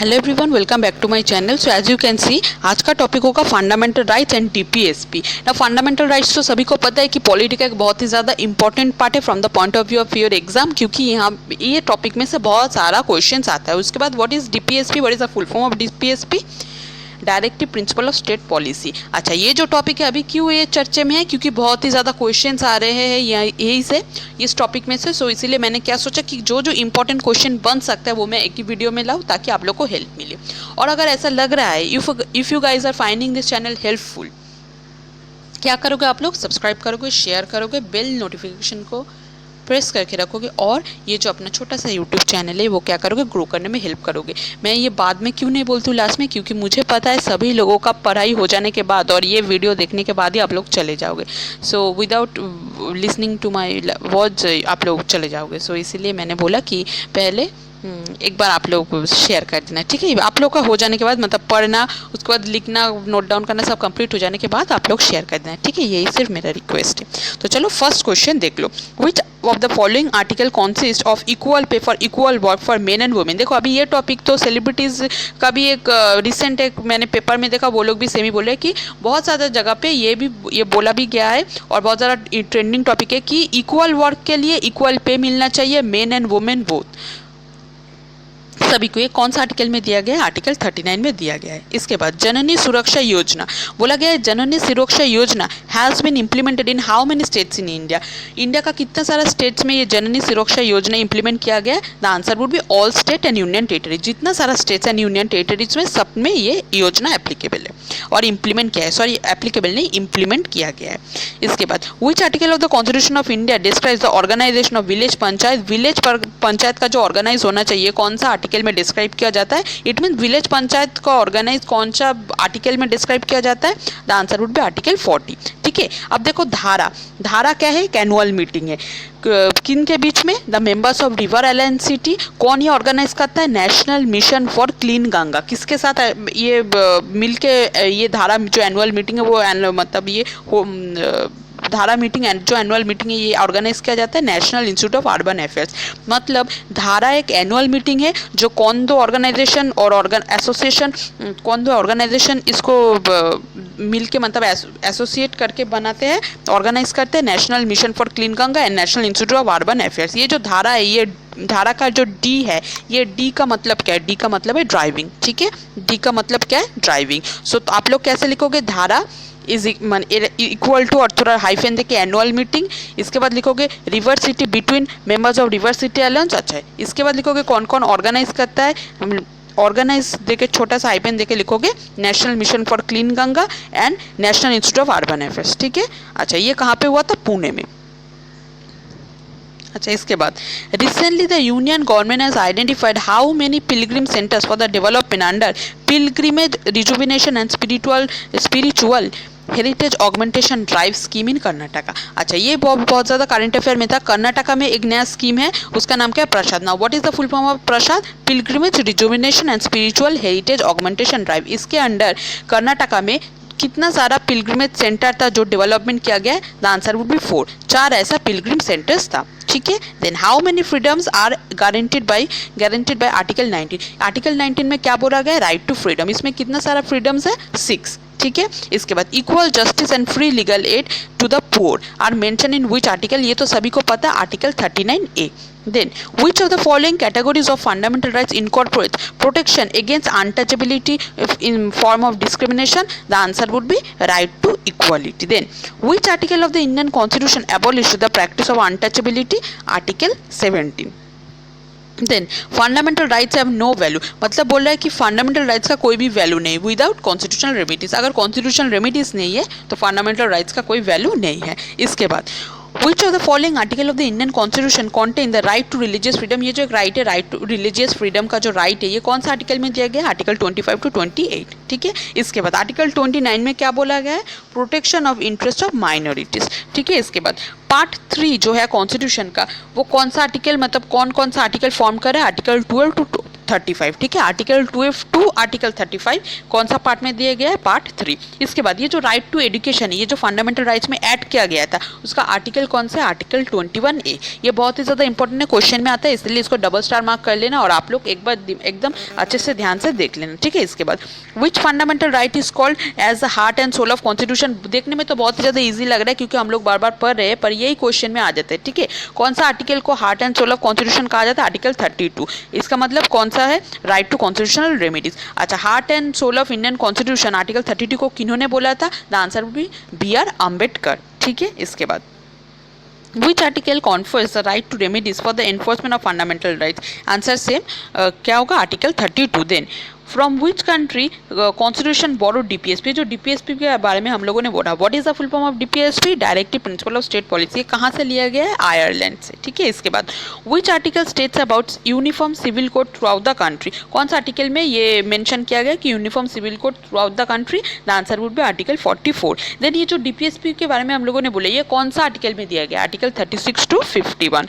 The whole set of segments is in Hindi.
Hello everyone, welcome back to my channel. So as you can see आज का टॉपिक होगा फंडामेंटल राइट्स एंड डीपीएसपी। ना फंडामेंटल राइट्स तो सभी को पता है कि पॉलिटी का एक बहुत ही ज़्यादा इंपॉर्टेंट पार्ट है from the point of view of your exam, क्योंकि यहाँ ये टॉपिक में से बहुत सारा क्वेश्चंस आता है। उसके बाद what is DPSP, what is the full form of DPSP? Directive principle of state policy. अच्छा, ये जो टॉपिक है अभी क्यों ये चर्चे में है, क्योंकि बहुत ही ज़्यादा क्वेश्चंस आ रहे हैं यही से इस टॉपिक में से। सो इसीलिए मैंने क्या सोचा कि जो जो इंपॉर्टेंट क्वेश्चन बन सकता है वो मैं एक ही वीडियो में लाऊं ताकि आप लोग को हेल्प मिले। और अगर ऐसा लग रहा है if you guys are finding this channel helpful, क्या करोगे आप लोग? सब्सक्राइब करोगे, शेयर करोगे, बेल नोटिफिकेशन को प्रेस करके रखोगे और ये जो अपना छोटा सा यूट्यूब चैनल है वो क्या करोगे, ग्रो करने में हेल्प करोगे। मैं ये बाद में क्यों नहीं बोलती हूँ लास्ट में, क्योंकि मुझे पता है सभी लोगों का पढ़ाई हो जाने के बाद और ये वीडियो देखने के बाद ही आप लोग चले जाओगे। So without listening to my words आप लोग चले जाओगे। सो इसीलिए मैंने बोला कि पहले एक बार आप लोग शेयर कर देना, ठीक है? आप लोग का हो जाने के बाद, मतलब पढ़ना, उसके बाद लिखना, नोट डाउन करना सब कंप्लीट हो जाने के बाद आप लोग शेयर कर देना, ठीक है? यही सिर्फ मेरा रिक्वेस्ट है। तो चलो फर्स्ट क्वेश्चन देख लो। Which of the following article consist of equal pay for equal work for men and women? देखो अभी ये टॉपिक तो सेलिब्रिटीज़ का भी एक रिसेंट एक मैंने पेपर में देखा, वो लोग भी सेम ही बोले कि बहुत ज़्यादा जगह पे ये बोला भी गया है और बहुत ज़्यादा ट्रेंडिंग टॉपिक है कि इक्वल वर्क के लिए इक्वल पे मिलना चाहिए, मेन एंड वुमेन बोथ, सभी को। ये कौन सा आर्टिकल में दिया गया है? आर्टिकल 39 में दिया गया है। इसके बाद जननी सुरक्षा योजना बोला गया है। Janani Suraksha Yojana has been implemented in how many states in India? India का कितना सारा स्टेट्स में ये जननी सुरक्षा योजना इंप्लीमेंट किया गया है? The answer would be all state and union territory. जितना सारा स्टेट्स एंड यूनियन टेरिटरीज में सब में ये योजना एप्लीकेबल है और इम्प्लीमेंट किया है, सॉरी एप्लीकेबल नहीं, इम्प्लीमेंट किया गया है। इसके बाद which article of the constitution of India describes the organisation of village panchayat? Village panchayat का जो ऑर्गेनाइज होना चाहिए कौन सा आर्टिकल में डिस्क्राइब किया जाता है? इट मीन विलेज पंचायत का ऑर्गेनाइज कौन सा आर्टिकल में डिस्क्राइब किया जाता है? The answer would be article 40, ठीक है? अब देखो धारा क्या है? एक एनुअल मीटिंग है। किन के बीच में? The members of river alliance city. कौन ये ऑर्गेनाइज करता है? National mission for clean Ganga. किसके साथ ये मिलके ये धारा जो एनुअल मीटिंग है वो मतलब ये धारा मीटिंग जो एनुअल मीटिंग है ये ऑर्गेनाइज किया जाता है national institute of urban affairs. मतलब धारा एक एनुअल मीटिंग है जो कौन दो ऑर्गेनाइजेशन और एसोसिएशन, कौन दो ऑर्गेनाइजेशन इसको मिलके मतलब एसोसिएट करके बनाते हैं, ऑर्गेनाइज करते हैं, national mission for clean Ganga and national institute of urban affairs. ये जो धारा है, ये धारा का जो डी है, ये डी का मतलब क्या है? डी का मतलब है ड्राइविंग, ठीक है? डी का मतलब क्या है? ड्राइविंग। सो तो आप लोग कैसे लिखोगे? धारा इज इक्वल टू और थोड़ा हाइफेन देके एनुअल मीटिंग। इसके बाद लिखोगे river city between members of river city alliance. अच्छा है, इसके बाद लिखोगे कौन कौन ऑर्गेनाइज करता है, ऑर्गेनाइज देके छोटा सा हाइफेन देके लिखोगे national mission for clean Ganga and national institute of urban affairs, ठीक है? अच्छा, ये कहाँ पे हुआ था? पुणे में। अच्छा, इसके बाद recently the union government has identified how many Pilgrim centres for the development under pilgrimage rejuvenation and spiritual heritage augmentation drive scheme in Karnataka. अच्छा, ये बहुत ज़्यादा करंट अफेयर में था। कर्नाटका में एक नया स्कीम है, उसका नाम क्या है? Prasad. Now what is the full form of Prasad? Pilgrimage rejuvenation and spiritual heritage augmentation drive. इसके अंडर कर्नाटका में कितना सारा पिलग्रिमेज सेंटर था जो डेवलपमेंट किया गया है? द आंसर वुड बी 4, 4 ऐसा पिलग्रिम सेंटर्स था, ठीक है? Then how many freedoms are guaranteed by article 19? Article 19 में क्या बोला गया है? Right to freedom. इसमें कितना सारा फ्रीडम्स है? 6, ठीक है? इसके बाद equal justice and free legal aid to the poor are mention in which article? ये तो सभी को पता है, article 39A। Then, which of the following categories of fundamental rights incorporates protection against untouchability in form of discrimination? The answer would be right to equality. Then, which article of the Indian Constitution abolished the practice of untouchability? Article 17. Then fundamental rights have no value, मतलब बोल रहा है कि फंडामेंटल राइट्स का कोई भी वैल्यू नहीं विदाउट कॉन्स्टिट्यूशनल रेमिडीज। अगर कॉन्स्टिट्यूशनल रेमिडीज नहीं है तो फंडामेंटल राइट्स का कोई वैल्यू नहीं है। इसके बाद which of the following article of the Indian constitution contain the right to religious freedom? ये जो एक राइट है, राइट टू रिलीजियस फ्रीडम का जो राइट है, ये कौन सा आर्टिकल में दिया गया है? आर्टिकल 25 to 28, ठीक है? इसके बाद आर्टिकल 29 में क्या बोला गया है? Protection of interest of minorities, ठीक है? इसके बाद पार्ट 3 जो है कॉन्स्टिट्यूशन का, वो कौन सा आर्टिकल, मतलब कौन कौन सा आर्टिकल फॉर्म कर रहा है? आर्टिकल 12 to 35, ठीक है। आर्टिकल 12 टू आर्टिकल 35 कौन सा पार्ट में दिया गया है? पार्ट 3। इसके बाद ये जो राइट टू एजुकेशन है, ये जो फंडामेंटल राइट्स में ऐड किया गया था, उसका आर्टिकल कौन सा है? Article 21A। ये बहुत ही ज़्यादा इंपॉर्टेंट है, क्वेश्चन में आता है, इसलिए इसको डबल स्टार मार्क कर लेना और आप लोग एक बार एकदम अच्छे से ध्यान से देख लेना, ठीक है। इसके बाद which fundamental right is called as the heart and soul of constitution? देखने में तो बहुत ही ज़्यादा ईजी लग रहा है क्योंकि हम लोग बार बार पढ़ रहे हैं, पर यही क्वेश्चन में आ जाते हैं, ठीक है। कौन सा आर्टिकल को heart and soul of constitution कहा जाता है? आर्टिकल 32। इसका मतलब कौन सा है? Right to constitutional remedies. अच्छा, heart and soul of Indian constitution article 32 को किन्होंने बोला था? The answer would be B.R. Ambedkar, ठीक है। इसके बाद Which article confers the right to remedies for the enforcement of fundamental rights? Answer same, क्या होगा? Article 32। Then from which country constitution borrow DPSP? जो DPSP के बारे में हम लोगों ने बोला, what is the full form of DPSP? Directive principle of state policy. ये कहाँ से लिया गया है? आयरलैंड से, ठीक है। इसके बाद which article states about uniform civil code throughout the country? कौन सा आर्टिकल में ये मेंशन किया गया कि uniform civil code throughout the country? The answer would be article 44। देन ये जो DPSP के बारे में हम लोगों ने बोला, ये कौन सा आर्टिकल में दिया गया? Article 36 to 51।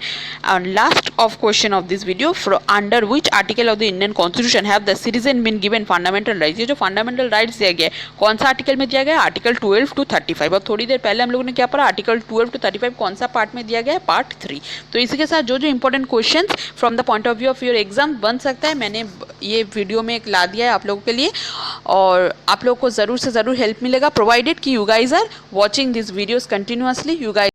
And last of question of this video, under which article of the Indian constitution have the citizen been given fundamental rights? ये जो फंडामेंटल राइट्स दिया गया है, कौन सा आर्टिकल में दिया गया है? Article 12 to 35। और थोड़ी देर पहले हम लोगों ने क्या पढ़ा? आर्टिकल 12 टू 35 कौन सा पार्ट में दिया गया है? पार्ट 3। तो इसी के साथ जो जो important questions from the point of view of your exam बन सकता है, मैंने ये वीडियो में एक ला दिया है आप लोगों के लिए, और आप लोगों को ज़रूर से ज़रूर हेल्प मिलेगा, प्रोवाइडेड कि you guys are watching this videos continuously. You guys